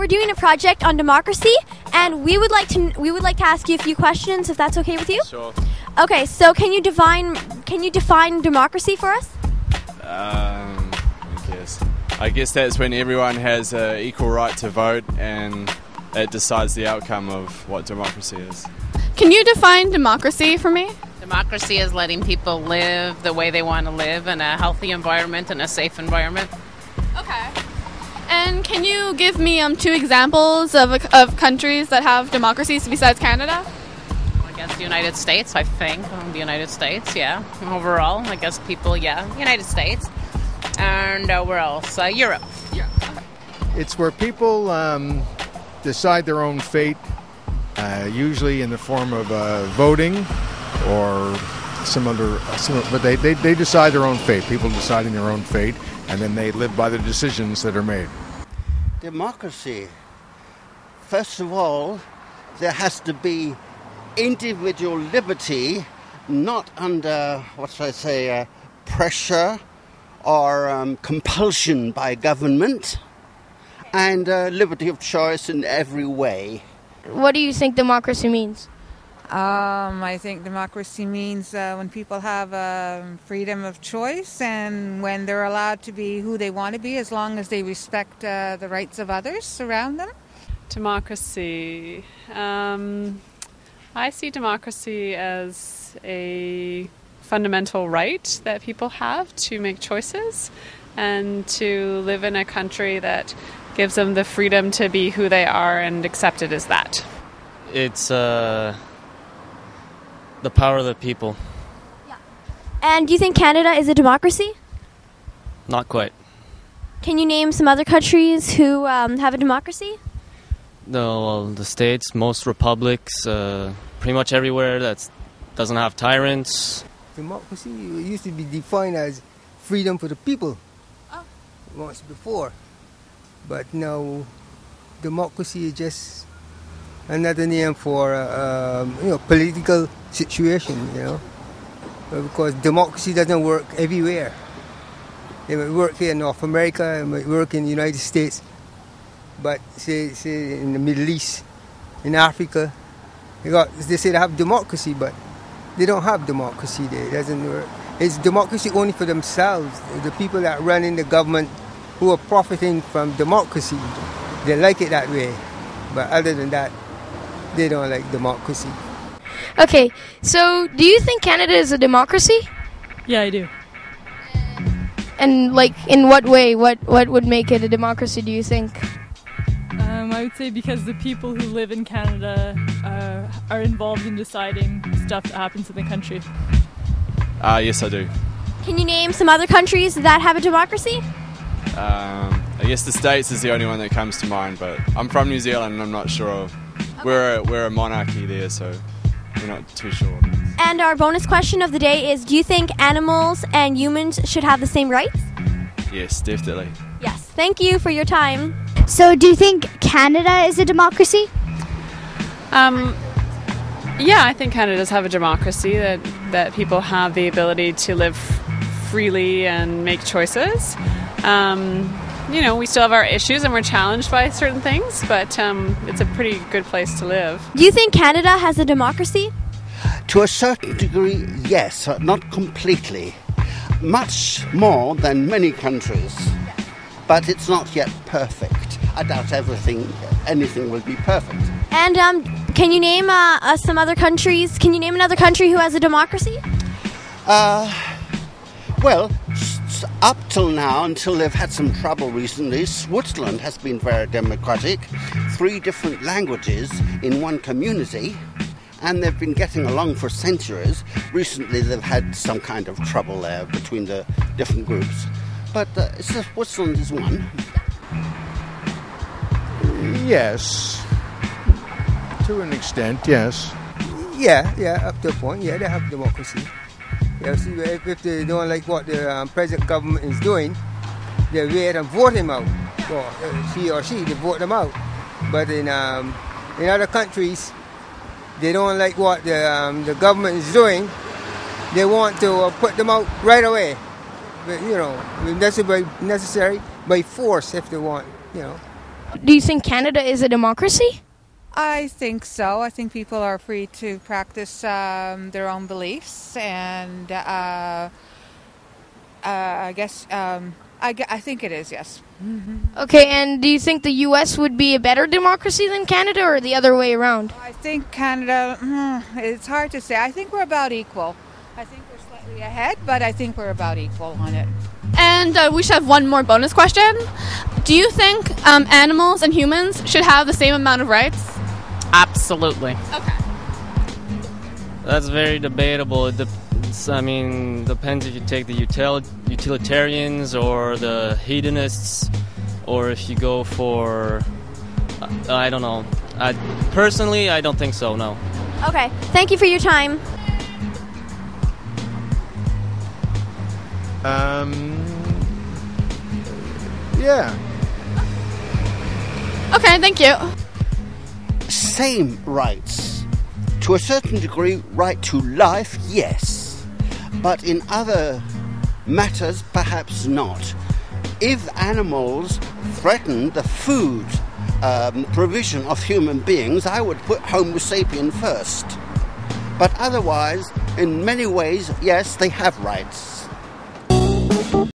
We're doing a project on democracy, and we would like to ask you a few questions, if that's okay with you. Sure. Okay, so can you define democracy for us? I guess that's when everyone has an equal right to vote, and it decides the outcome of what democracy is. Can you define democracy for me? Democracy is letting people live the way they want to live in a healthy environment and a safe environment. Okay. And can you give me 2 examples of countries that have democracies besides Canada? I guess the United States, I think. The United States, yeah. Overall, I guess people, yeah. United States. And where else? Europe. Yeah. It's where people decide their own fate, usually in the form of voting or but they decide their own fate. People deciding their own fate, and then they live by the decisions that are made. Democracy. First of all, there has to be individual liberty, not under, pressure or compulsion by government, and liberty of choice in every way. What do you think democracy means? I think democracy means when people have freedom of choice and when they're allowed to be who they want to be as long as they respect the rights of others around them. Democracy. I see democracy as a fundamental right that people have to make choices and to live in a country that gives them the freedom to be who they are and accepted as that. It's the power of the people. Yeah. And do you think Canada is a democracy? Not quite. Can you name some other countries who have a democracy? No, well, the States, most republics, pretty much everywhere that doesn't have tyrants. Democracy used to be defined as freedom for the people once before. But now democracy is just another name for political situation, because democracy doesn't work everywhere. It might work here in North America, it might work in the United States, but say in the Middle East, in Africa, they say they have democracy, but they don't have democracy there. It doesn't work. It's democracy only for themselves. The people that run in the government who are profiting from democracy, they like it that way. But other than that, they don't like democracy. Okay, so do you think Canada is a democracy? Yeah, I do. And in what way? What would make it a democracy, do you think? I would say because the people who live in Canada are involved in deciding stuff that happens in the country. Yes, I do. Can you name some other countries that have a democracy? I guess the States is the only one that comes to mind, but I'm from New Zealand and I'm not sure. We're a monarchy there, so we're not too sure. And our bonus question of the day is, do you think animals and humans should have the same rights? Yes, definitely. Yes. Thank you for your time. So do you think Canada is a democracy? Yeah, I think Canada does have a democracy, that people have the ability to live freely and make choices. We still have our issues and we're challenged by certain things, but it's a pretty good place to live. Do you think Canada has a democracy? To a certain degree, yes, not completely. Much more than many countries, but it's not yet perfect. I doubt anything will be perfect. And can you name some other countries? Can you name another country who has a democracy? Well, up till now, until they've had some trouble recently, Switzerland has been very democratic. 3 different languages in one community, and they've been getting along for centuries. Recently, they've had some kind of trouble there between the different groups. But Switzerland is one. Yes. To an extent, yes. Yeah, up to a point. Yeah, they have democracy. Yeah, see, if they don't like what the present government is doing, they wait and vote him out. Or he or she, they vote them out. But in other countries, they don't like what the government is doing. They want to put them out right away. But, necessary by force if they want, Do you think Canada is a democracy? I think so. I think people are free to practice their own beliefs, and I guess I think it is, yes. Okay, and do you think the U.S. would be a better democracy than Canada, or the other way around? I think Canada, it's hard to say. I think we're about equal. I think we're slightly ahead, but I think we're about equal on it. And we should have one more bonus question. Do you think animals and humans should have the same amount of rights? Absolutely. Okay. That's very debatable. It depends if you take the utilitarians or the hedonists, or if you go for, I don't know. Personally, I don't think so, no. Okay. Thank you for your time. Yeah. Okay, thank you. Same rights. To a certain degree, right to life, yes. But in other matters, perhaps not. If animals threaten the food provision of human beings, I would put Homo sapien first. But otherwise, in many ways, yes, they have rights.